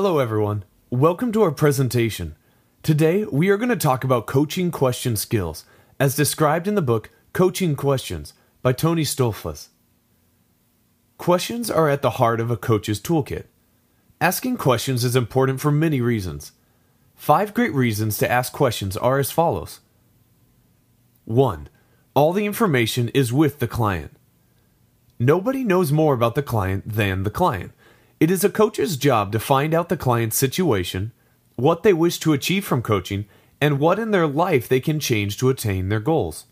Hello everyone, welcome to our presentation. Today we are going to talk about coaching question skills as described in the book Coaching Questions by Tony Stolfus. Questions are at the heart of a coach's toolkit. Asking questions is important for many reasons. 5 great reasons to ask questions are as follows. 1. All the information is with the client. Nobody knows more about the client than the client. It is a coach's job to find out the client's situation, what they wish to achieve from coaching, and what in their life they can change to attain their goals.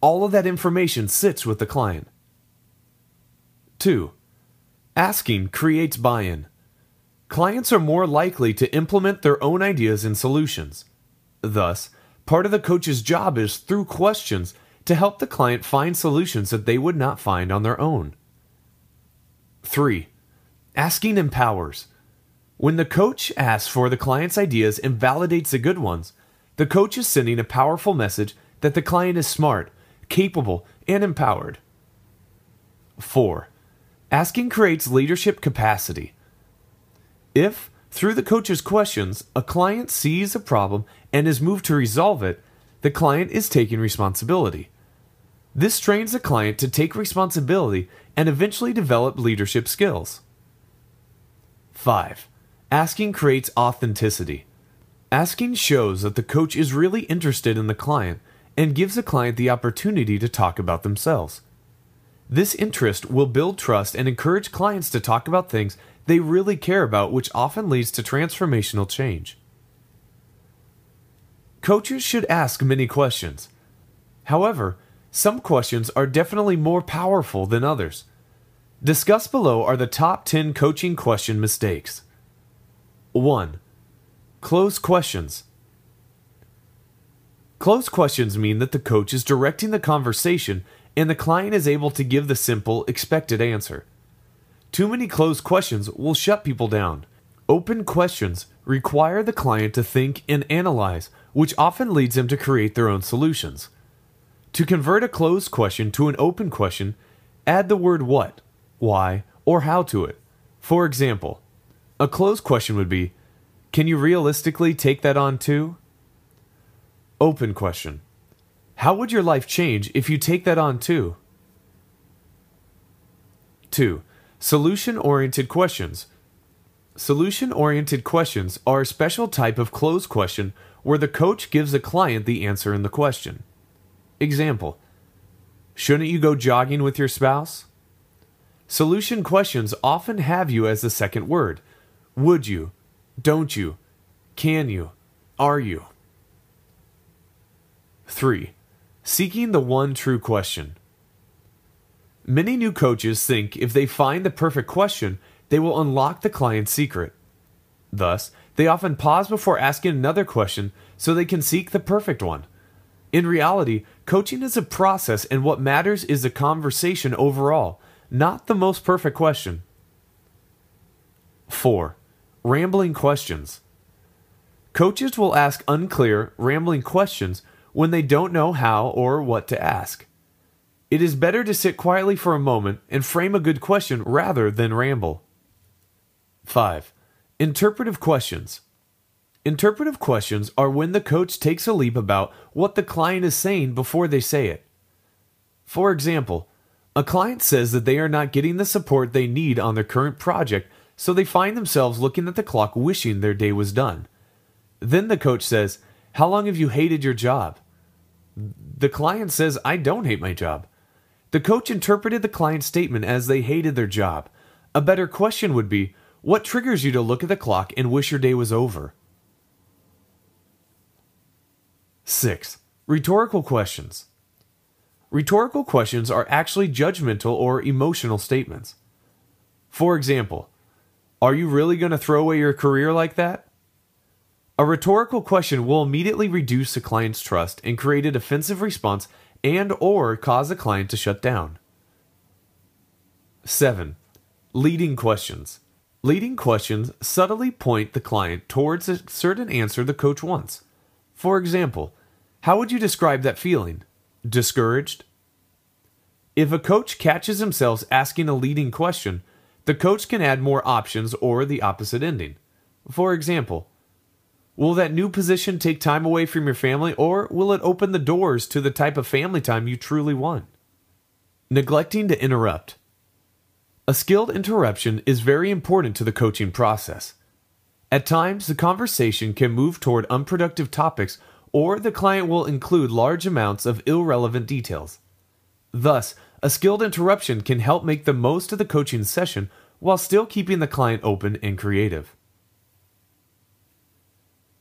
All of that information sits with the client. 2. Asking creates buy-in. Clients are more likely to implement their own ideas and solutions. Thus, part of the coach's job is, through questions, to help the client find solutions that they would not find on their own. 3. Asking empowers. When the coach asks for the client's ideas and validates the good ones, the coach is sending a powerful message that the client is smart, capable, and empowered. 4. Asking creates leadership capacity. If, through the coach's questions, a client sees a problem and is moved to resolve it, the client is taking responsibility. This trains the client to take responsibility and eventually develop leadership skills. 5. Asking creates authenticity. Asking shows that the coach is really interested in the client and gives the client the opportunity to talk about themselves. This interest will build trust and encourage clients to talk about things they really care about, which often leads to transformational change. Coaches should ask many questions. However, some questions are definitely more powerful than others. Discussed below are the top 10 coaching question mistakes. 1. Closed questions. Closed questions mean that the coach is directing the conversation and the client is able to give the simple, expected answer. Too many closed questions will shut people down. Open questions require the client to think and analyze, which often leads them to create their own solutions. To convert a closed question to an open question, add the word what, why, or how to it. For example, a closed question would be, can you realistically take that on too? Open question. How would your life change if you take that on too? 2. Solution-oriented questions. Solution-oriented questions are a special type of closed question where the coach gives the client the answer in the question. Example, shouldn't you go jogging with your spouse? Solution questions often have you as the second word. Would you? Don't you? Can you? Are you? 3. Seeking the one true question. Many new coaches think if they find the perfect question, they will unlock the client's secret. Thus, they often pause before asking another question so they can seek the perfect one. In reality, coaching is a process and what matters is the conversation overall, not the most perfect question. 4. Rambling questions. Coaches will ask unclear, rambling questions when they don't know how or what to ask. It is better to sit quietly for a moment and frame a good question rather than ramble. 5. Interpretive questions. Interpretive questions are when the coach takes a leap about what the client is saying before they say it. For example, a client says that they are not getting the support they need on their current project, so they find themselves looking at the clock wishing their day was done. Then the coach says, "How long have you hated your job?" The client says, "I don't hate my job." The coach interpreted the client's statement as they hated their job. A better question would be, what triggers you to look at the clock and wish your day was over? 6. Rhetorical questions. Rhetorical questions are actually judgmental or emotional statements. For example, are you really going to throw away your career like that? A rhetorical question will immediately reduce the client's trust and create a defensive response and/or cause the client to shut down. 7. Leading questions. Leading questions subtly point the client towards a certain answer the coach wants. For example, how would you describe that feeling? Discouraged? If a coach catches himself asking a leading question, the coach can add more options or the opposite ending. For example, will that new position take time away from your family, or will it open the doors to the type of family time you truly want? Neglecting to interrupt. A skilled interruption is very important to the coaching process. At times, the conversation can move toward unproductive topics, or the client will include large amounts of irrelevant details. Thus, a skilled interruption can help make the most of the coaching session while still keeping the client open and creative.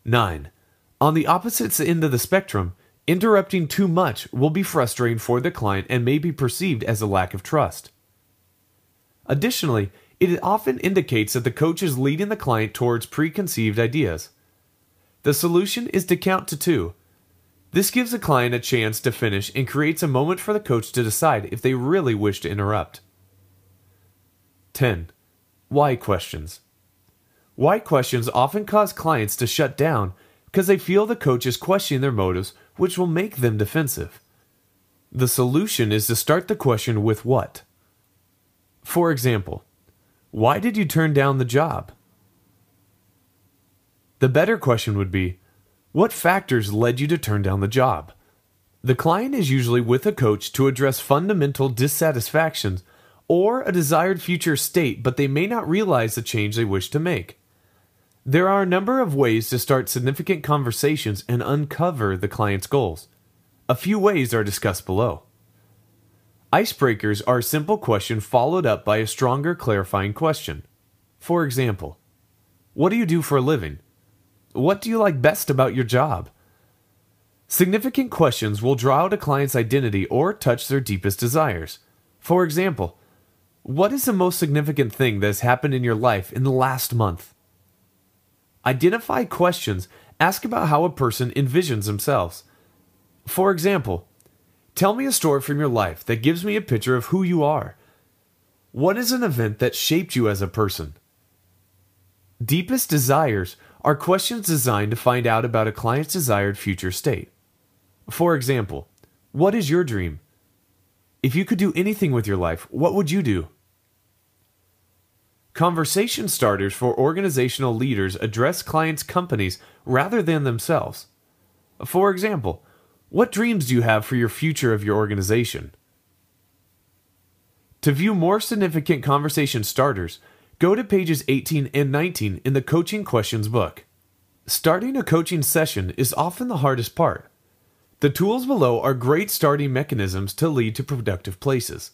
9. On the opposite end of the spectrum, interrupting too much will be frustrating for the client and may be perceived as a lack of trust. Additionally, it often indicates that the coach is leading the client towards preconceived ideas. The solution is to count to 2. This gives the client a chance to finish and creates a moment for the coach to decide if they really wish to interrupt. 10. Why questions. Why questions often cause clients to shut down because they feel the coach is questioning their motives, which will make them defensive. The solution is to start the question with what. For example, why did you turn down the job? The better question would be, what factors led you to turn down the job? The client is usually with a coach to address fundamental dissatisfactions or a desired future state, but they may not realize the change they wish to make. There are a number of ways to start significant conversations and uncover the client's goals. A few ways are discussed below. Icebreakers are a simple question followed up by a stronger clarifying question. For example, what do you do for a living? What do you like best about your job? Significant questions will draw out a client's identity or touch their deepest desires. For example, what is the most significant thing that has happened in your life in the last month? Identify questions. Ask about how a person envisions themselves. For example, tell me a story from your life that gives me a picture of who you are. What is an event that shaped you as a person? Deepest desires are questions designed to find out about a client's desired future state. For example, what is your dream? If you could do anything with your life, what would you do? Conversation starters for organizational leaders address clients' companies rather than themselves. For example, what dreams do you have for your future of your organization? To view more significant conversation starters, go to pages 18 and 19 in the Coaching Questions book. Starting a coaching session is often the hardest part. The tools below are great starting mechanisms to lead to productive places.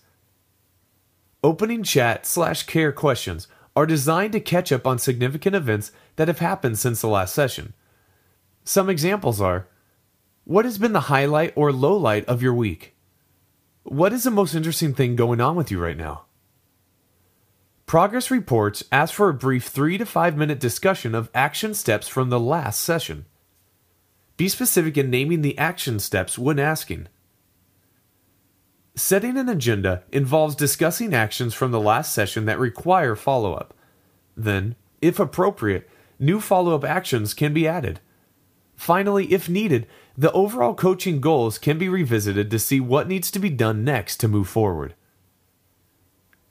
Opening chat/care questions are designed to catch up on significant events that have happened since the last session. Some examples are, what has been the highlight or lowlight of your week? What is the most interesting thing going on with you right now? Progress reports ask for a brief 3 to 5 minute discussion of action steps from the last session. Be specific in naming the action steps when asking. Setting an agenda involves discussing actions from the last session that require follow-up. Then, if appropriate, new follow-up actions can be added. Finally, if needed, the overall coaching goals can be revisited to see what needs to be done next to move forward.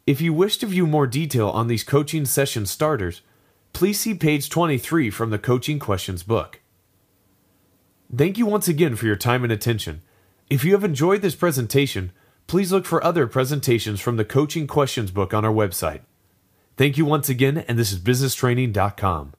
If you wish to view more detail on these coaching session starters, please see page 23 from the Coaching Questions book. Thank you once again for your time and attention. If you have enjoyed this presentation, please look for other presentations from the Coaching Questions book on our website. Thank you once again, and this is businesstraining.com.